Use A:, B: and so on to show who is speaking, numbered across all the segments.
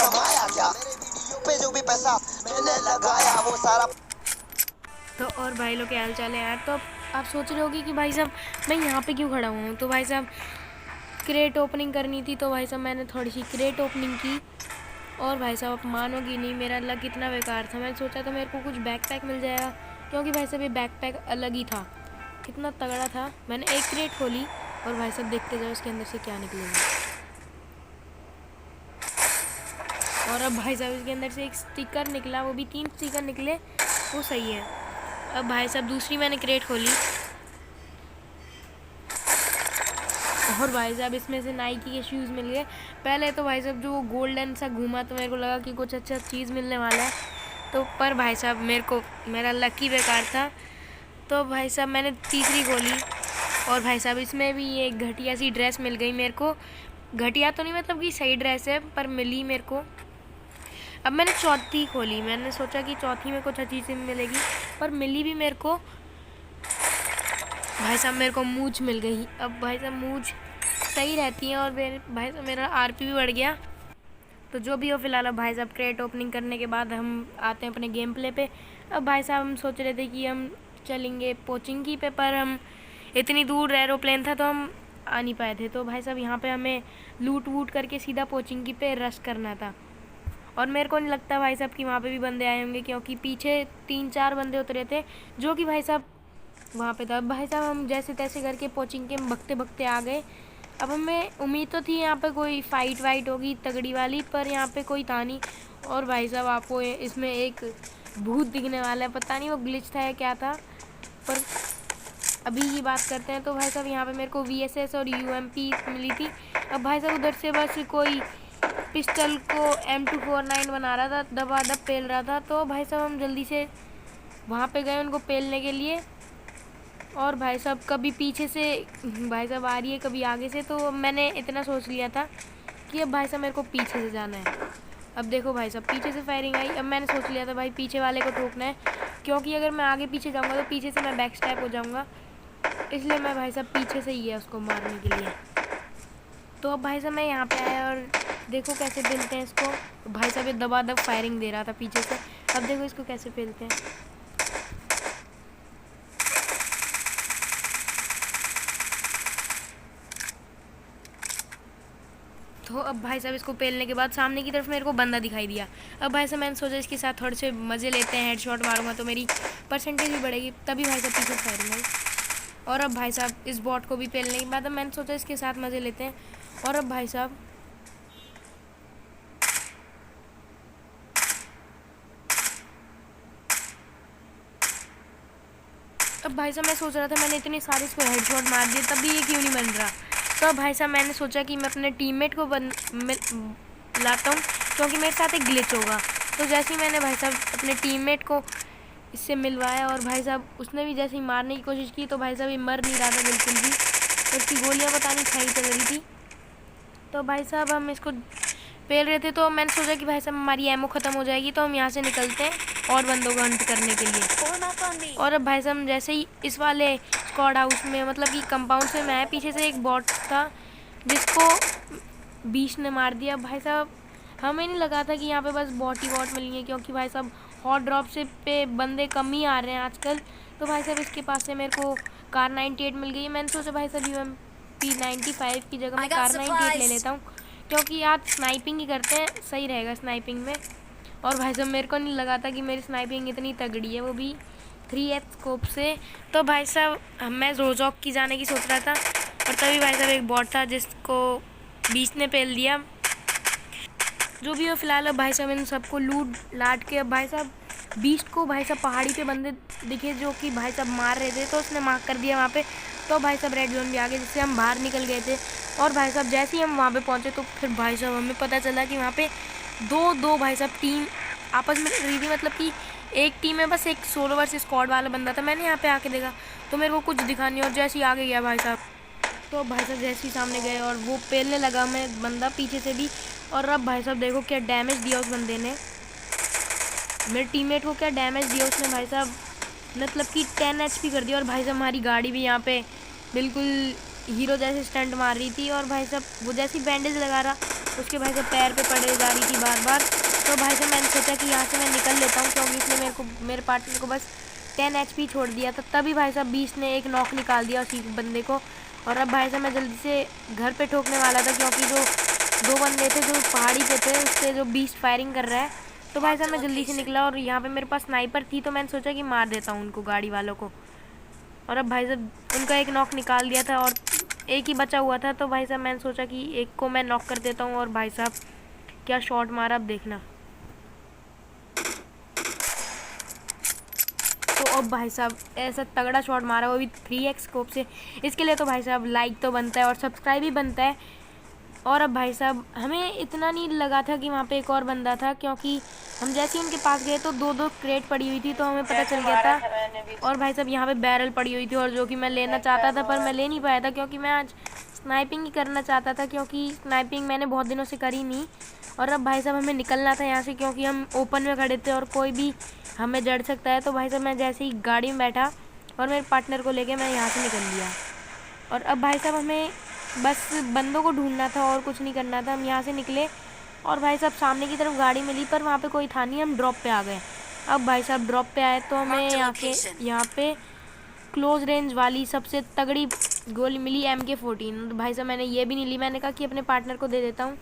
A: कमाया क्या, मेरे वीडियो पे जो भी पैसा मैंने लगाया वो सारा।
B: तो और भाई लोग क्या हाल चाल है यार। तो आप सोच रहे होगी कि भाई साहब मैं यहाँ पे क्यों खड़ा हुआ हूँ। तो भाई साहब क्रेट ओपनिंग करनी थी, तो भाई साहब मैंने थोड़ी सी क्रेट ओपनिंग की। और भाई साहब आप मानोगी नहीं, मेरा लक कितना बेकार था। मैंने सोचा था मेरे को कुछ बैकपैक मिल जाएगा, क्योंकि भाई साहब ये बैकपैक अलग ही था, कितना तगड़ा था। मैंने एक क्रेट खोली और भाई साहब देखते जाओ इसके अंदर से क्या निकलेगा। और अब भाई साहब इसके अंदर से एक स्टिकर निकला, वो भी 3 स्टिकर निकले, वो सही है। अब भाई साहब दूसरी मैंने क्रेट खोली और भाई साहब इसमें से नाइकी के शूज़ मिल गए। पहले तो भाई साहब जो वो गोल्डन सा घूमा तो मेरे को लगा कि कुछ अच्छा चीज़ मिलने वाला है, तो पर भाई साहब मेरा लकी बेकार था। तो भाई साहब मैंने तीसरी खोली और भाई साहब इसमें भी एक घटिया सी ड्रेस मिल गई मेरे को। घटिया तो नहीं, मतलब कि सही ड्रेस है, पर मिली मेरे को। अब मैंने चौथी खोली, मैंने सोचा कि चौथी में कुछ अच्छी सी मिलेगी, पर मिली भी मेरे को। भाई साहब मेरे को मूंछ मिल गई। अब भाई साहब मूंछ सही रहती है और भाई साहब मेरा आरपी भी बढ़ गया। तो जो भी हो फिलहाल, अब भाई साहब क्रेट ओपनिंग करने के बाद हम आते हैं अपने गेम प्ले पे। अब भाई साहब हम सोच रहे थे कि हम चलेंगे पोचिंकी पे, पर हम इतनी दूर एरोप्लेन था तो हम आ नहीं पाए थे। तो भाई साहब यहाँ पे हमें लूट वूट करके सीधा पोचिंकी पे रश करना था। और मेरे को नहीं लगता भाई साहब कि वहाँ पे भी बंदे आए होंगे, क्योंकि पीछे 3-4 बंदे उतरे थे जो कि भाई साहब वहाँ पे था। भाई साहब हम जैसे तैसे करके पोचिंकी में भगते भगते आ गए। अब हमें उम्मीद तो थी यहाँ पे कोई फ़ाइट वाइट होगी तगड़ी वाली, पर यहाँ पे कोई था नहीं। और भाई साहब आपको इसमें एक भूत दिखने वाला है, पता नहीं वो ग्लिच था या क्या था, पर अभी की बात करते हैं। तो भाई साहब यहाँ पे मेरे को VSS और UMP मिली थी। अब भाई साहब उधर से बस कोई पिस्टल को M249 बना रहा था, दबा दब पेल रहा था। तो भाई साहब हम जल्दी से वहाँ पे गए उनको पेलने के लिए। और भाई साहब कभी पीछे से भाई साहब आ रही है, कभी आगे से, तो मैंने इतना सोच लिया था कि अब भाई साहब मेरे को पीछे से जाना है। अब देखो भाई साहब पीछे से फायरिंग आई। अब मैंने सोच लिया था भाई पीछे वाले को ठोकना है, क्योंकि अगर मैं आगे पीछे जाऊँगा तो पीछे से मैं बैक स्टैप हो जाऊँगा, इसलिए मैं भाई साहब पीछे से ही है उसको मारने के लिए। तो अब भाई साहब मैं यहाँ पे आया और देखो कैसे पेलते हैं इसको। भाई साहब ये दबा दब फायरिंग दे रहा था पीछे से। अब देखो इसको कैसे पेलते हैं। तो अब भाई साहब इसको पेलने के बाद सामने की तरफ मेरे को बंदा दिखाई दिया। अब भाई साहब मैंने सोचा इसके साथ थोड़े से मज़े लेते हैं, हेडशॉट मारूंगा तो मेरी परसेंटेज भी बढ़ेगी। तभी भाई साहब पीछे फायरिंग आई। और अब भाई साहब इस बॉट को भी पेलने के बाद अब मैंने सोचा इसके साथ मज़े लेते हैं। और अब भाई साहब मैं सोच रहा था मैंने इतने सारे इसको हेडशॉट मार दिए, तब भी ये क्यों नहीं बन रहा। तो भाई साहब मैंने सोचा कि मैं अपने टीममेट को लाता हूँ, क्योंकि मेरे साथ एक ग्लिच होगा। तो जैसे ही मैंने भाई साहब अपने टीममेट को इससे मिलवाया और भाई साहब उसने भी जैसे ही मारने की कोशिश की, तो भाई साहब ये मर नहीं रहा था बिल्कुल भी, तो उसकी गोलियाँ पता नहीं सही चल रही थी। तो भाई साहब हम इसको पेल रहे थे, तो मैंने सोचा कि भाई साहब हमारी एमओ ख़त्म हो जाएगी, तो हम यहाँ से निकलते हैं और बंदों को हंट करने के लिए। और अब भाई साहब जैसे ही इस वाले स्क्वाड हाउस में, मतलब कि कंपाउंड से, मैं पीछे से एक बॉट था जिसको 20 ने मार दिया। भाई साहब हमें नहीं लगा था कि यहाँ पे बस बॉट ही बॉट मिलेंगे, क्योंकि भाई साहब हॉट ड्रॉप से पे बंदे कम ही आ रहे हैं आजकल। तो भाई साहब इसके पास से मेरे को कार 98 मिल गई। मैंने सोचा भाई साहब UMP 95 की जगह मैं कार 98 ले लेता हूँ, क्योंकि आज स्नाइपिंग ही करते हैं, सही रहेगा स्नाइपिंग में। और भाई साहब मेरे को नहीं लगा था कि मेरी स्नाइपिंग इतनी तगड़ी है, वो भी 3x स्कोप से। तो भाई साहब मैं रोजॉक की जाने की सोच रहा था, और तभी भाई साहब एक बॉट था जिसको 20 ने पेल दिया। जो भी हो फिलहाल, अब भाई साहब इन सबको लूट लाट के, अब भाई साहब 20 को भाई साहब पहाड़ी पे बंदे दिखे जो कि भाई साहब मार रहे थे, तो उसने मार्क कर दिया वहाँ पे। तो भाई साहब रेड जोन भी आ गए, जिससे हम बाहर निकल गए थे। और भाई साहब जैसे ही हम वहाँ पे पहुँचे, तो फिर भाई साहब हमें पता चला कि वहाँ पे दो भाई साहब टीम आपस में लड़ रही थी, मतलब कि एक टीम में बस एक सोलो वर्सेस स्क्वाड वाला बंदा था। मैंने यहाँ पे आके देखा तो मेरे को कुछ दिखा नहीं, और जैसे ही आगे गया भाई साहब, तो भाई साहब जैसे ही सामने गए और वो पेलने लगा मैं बंदा पीछे से भी। और अब भाई साहब देखो क्या डैमेज दिया उस बंदे ने, मेरे टीममेट को क्या डैमेज दिया उसने भाई साहब, मतलब कि 10 HP कर दिया। और भाई साहब हमारी गाड़ी भी यहाँ पे बिल्कुल हीरो जैसे स्टंट मार रही थी। और भाई साहब वो जैसी बैंडेज लगा रहा उसके भाई साहब पैर पे पड़े जा रही थी बार बार। तो भाई साहब मैंने सोचा कि यहाँ से मैं निकल लेता हूँ, क्योंकि इसने मेरे पार्टनर को बस 10 HP छोड़ दिया था। तभी भाई साहब बीस ने एक नॉक निकाल दिया उसी बंदे को। और अब भाई साहब मैं जल्दी से घर पे ठोकने वाला था, क्योंकि जो 2 बंदे थे जो पहाड़ी पे थे उससे जो बीस फायरिंग कर रहा है। तो भाई साहब मैं जल्दी से निकला और यहाँ पे मेरे पास स्नाइपर थी, तो मैंने सोचा कि मार देता हूँ उनको, गाड़ी वालों को। और अब भाई साहब उनका एक नॉक निकाल दिया था और एक ही बचा हुआ था। तो भाई साहब मैंने सोचा कि एक को मैं नॉक कर देता हूँ। और भाई साहब क्या शॉट मारा, अब देखना। तो अब भाई साहब ऐसा तगड़ा शॉट मारा, वो भी 3x स्कोप से। इसके लिए तो भाई साहब लाइक तो बनता है और सब्सक्राइब भी बनता है। और अब भाई साहब हमें इतना नहीं लगा था कि वहाँ पे एक और बंदा था, क्योंकि हम जैसे ही उनके पास गए तो 2-2 क्रेट पड़ी हुई थी, तो हमें पता चल गया था। और भाई साहब यहाँ पे बैरल पड़ी हुई थी, और जो कि मैं लेना चाहता था पर मैं ले नहीं पाया था, क्योंकि मैं आज स्नाइपिंग ही करना चाहता था, क्योंकि स्नाइपिंग मैंने बहुत दिनों से करी नहीं। और अब भाई साहब हमें निकलना था यहाँ से, क्योंकि हम ओपन में खड़े थे और कोई भी हमें जड़ सकता है। तो भाई साहब मैं जैसे ही गाड़ी में बैठा और मेरे पार्टनर को लेके मैं यहाँ से निकल लिया। और अब भाई साहब हमें बस बंदों को ढूंढना था और कुछ नहीं करना था। हम यहाँ से निकले और भाई साहब सामने की तरफ गाड़ी मिली, पर वहाँ पे कोई था नहीं। हम ड्रॉप पे आ गए। अब भाई साहब ड्रॉप पे आए तो हमें यहाँ पे क्लोज रेंज वाली सबसे तगड़ी गोली मिली, MK14। तो भाई साहब मैंने ये भी नहीं ली, मैंने कहा कि अपने पार्टनर को दे देता हूँ।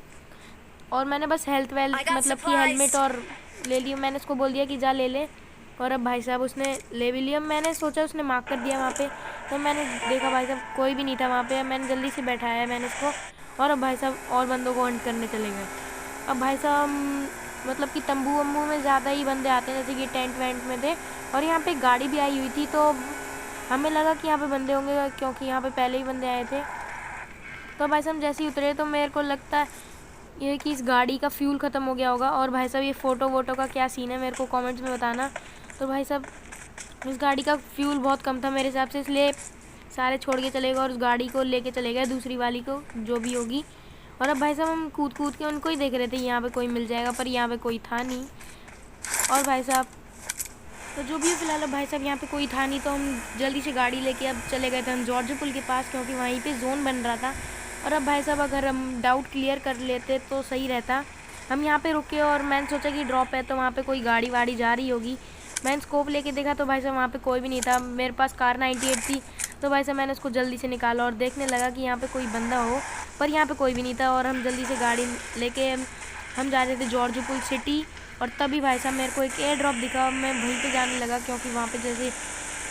B: और मैंने बस हेल्थ मतलब कि हेलमेट और ले लिया। मैंने उसको बोल दिया कि जा ले ले। और अब भाई साहब उसने ले भी लिया। मैंने सोचा उसने मार्क कर दिया वहाँ पे, तो मैंने देखा भाई साहब कोई भी नहीं था वहाँ पे। मैंने जल्दी से बैठाया मैंने इसको, और अब भाई साहब और बंदों को हंट करने चले गए। अब भाई साहब मतलब कि तंबू वम्बू में ज़्यादा ही बंदे आते हैं, जैसे कि टेंट वेंट में थे। और यहाँ पे गाड़ी भी आई हुई थी, तो हमें लगा कि यहाँ पे बंदे होंगे, क्योंकि यहाँ पे पहले ही बंदे आए थे। तो भाई साहब जैसे ही उतरे तो मेरे को लगता है ये कि इस गाड़ी का फ्यूल ख़त्म हो गया होगा। और भाई साहब ये फ़ोटो वोटो का क्या सीन है मेरे को कमेंट्स में बताना। तो भाई साहब इस गाड़ी का फ्यूल बहुत कम था मेरे हिसाब से, इसलिए सारे छोड़ के चले गए और उस गाड़ी को लेके चले गए, दूसरी वाली को जो भी होगी। और अब भाई साहब हम कूद कूद के उनको ही देख रहे थे यहाँ पे कोई मिल जाएगा, पर यहाँ पे कोई था नहीं। और भाई साहब तो जो भी है फिलहाल, अब भाई साहब यहाँ पे कोई था नहीं, तो हम जल्दी से गाड़ी लेके अब चले गए थे हम जॉर्ज पुल के पास, क्योंकि वहीं पे जोन बन रहा था। और अब भाई साहब अगर हम डाउट क्लियर कर लेते तो सही रहता। हम यहाँ पे रुके और मैंने सोचा कि ड्रॉप है तो वहाँ पे कोई गाड़ी वाड़ी जा रही होगी। मैंने स्कोप लेके देखा तो भाई साहब वहाँ पे कोई भी नहीं था। मेरे पास कार 98 थी, तो भाई साहब मैंने उसको जल्दी से निकाला और देखने लगा कि यहाँ पे कोई बंदा हो, पर यहाँ पे कोई भी नहीं था। और हम जल्दी से गाड़ी लेके हम जा रहे थे जॉर्ज पुल सिटी। और तभी भाई साहब मेरे को एक एयर ड्रॉप दिखा, मैं वहीं पे जाने लगा, क्योंकि वहाँ पे जैसे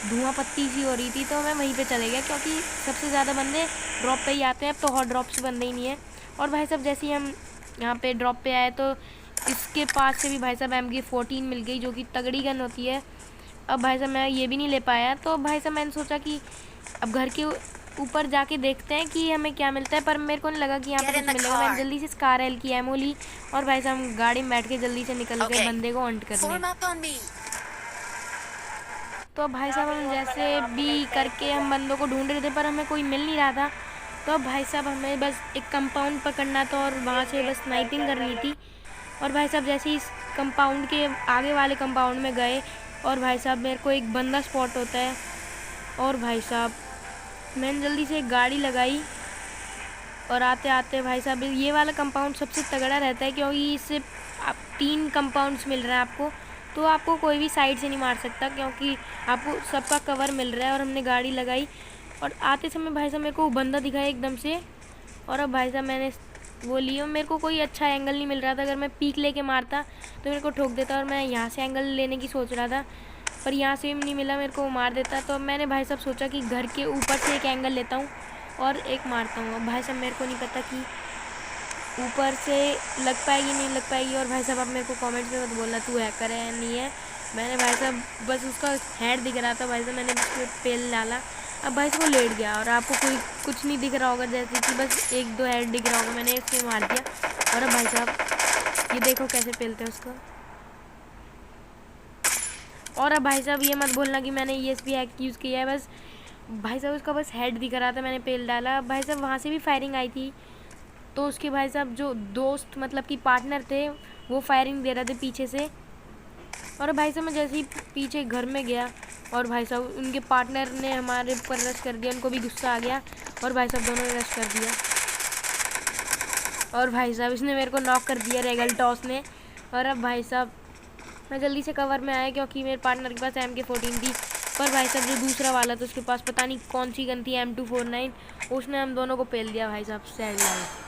B: धुआं पत्ती सी हो रही थी, तो मैं वहीं पे चले गया, क्योंकि सबसे ज़्यादा बंदे ड्रॉप पे ही आते हैं। अब तो हॉट ड्रॉप से बंदे ही नहीं है। और भाई साहब जैसे ही हम यहाँ पे ड्रॉप पे आए तो इसके पास से भी भाई साहब MK14 मिल गई, जो कि तगड़ी गन होती है। अब भाई साहब मैं ये भी नहीं ले पाया, तो भाई साहब मैंने सोचा कि अब घर के ऊपर जाके देखते हैं कि हमें क्या मिलता है, पर मेरे को नहीं लगा कि यहाँ पे कुछ मिलेगा। मैंने जल्दी से स्कार एल की एमओ ली और भाई साहब हम गाड़ी में बैठ के जल्दी से निकल गए बंदे को हंट करने। तो भाई साहब हम जैसे भी करके हम बंदों को ढूंढ रहे थे, पर हमें कोई मिल नहीं रहा था। तो भाई साहब हमें बस एक कंपाउंड पकड़ना था और वहाँ से बस स्नाइपिंग करनी थी। और भाई साहब जैसे इस कंपाउंड के आगे वाले कंपाउंड में गए और भाई साहब मेरे को एक बंदा स्पॉट होता है। और भाई साहब मैंने जल्दी से एक गाड़ी लगाई और आते आते भाई साहब ये वाला कंपाउंड सबसे तगड़ा रहता है, क्योंकि इससे 3 कंपाउंड्स मिल रहा है आपको, तो आपको कोई भी साइड से नहीं मार सकता, क्योंकि आपको सबका कवर मिल रहा है। और हमने गाड़ी लगाई और आते समय भाई साहब मेरे को बंदा दिखाया एकदम से। और अब भाई साहब मैंने वो लिया, मेरे को कोई अच्छा एंगल नहीं मिल रहा था। अगर मैं पीक लेके मारता तो मेरे को ठोक देता, और मैं यहाँ से एंगल लेने की सोच रहा था, पर यहाँ से भी नहीं मिला, मेरे को मार देता। तो मैंने भाई साहब सोचा कि घर के ऊपर से एक एंगल लेता हूँ और एक मारता हूँ। अब भाई साहब मेरे को नहीं पता कि ऊपर से लग पाएगी नहीं लग पाएगी। और भाई साहब अब मेरे को कमेंट्स में मत बोलना तू हैकर है या नहीं है। मैंने भाई साहब बस उसका हेड दिख रहा था, भाई साहब मैंने उसको पेल डाला। अब भाई साहब वो लेट गया और आपको कोई कुछ नहीं दिख रहा होगा, जैसे कि बस 1-2 हेड दिख रहा होगा, मैंने इसमें मार दिया। और अब भाई साहब ये देखो कैसे पेलते हैं उसको। और अब भाई साहब ये मत बोलना कि मैंने ESP हैक यूज़ किया है, बस भाई साहब उसका बस हेड दिख रहा था, मैंने पेल डाला। भाई साहब वहाँ से भी फायरिंग आई थी, तो उसके भाई साहब जो दोस्त मतलब कि पार्टनर थे वो फायरिंग दे रहे थे पीछे से। और भाई साहब मैं जैसे ही पीछे घर में गया और भाई साहब उनके पार्टनर ने हमारे ऊपर रश कर दिया, उनको भी गुस्सा आ गया और भाई साहब दोनों ने रश कर दिया। और भाई साहब इसने मेरे को नॉक कर दिया रेगल टॉस ने। और अब भाई साहब मैं जल्दी से कवर में आया क्योंकि मेरे पार्टनर के पास MK14 थी। पर भाई साहब जो दूसरा वाला था उसके पास पता नहीं कौन सी गन थी M249, उसने हम दोनों को पेल दिया भाई साहब। Sad life.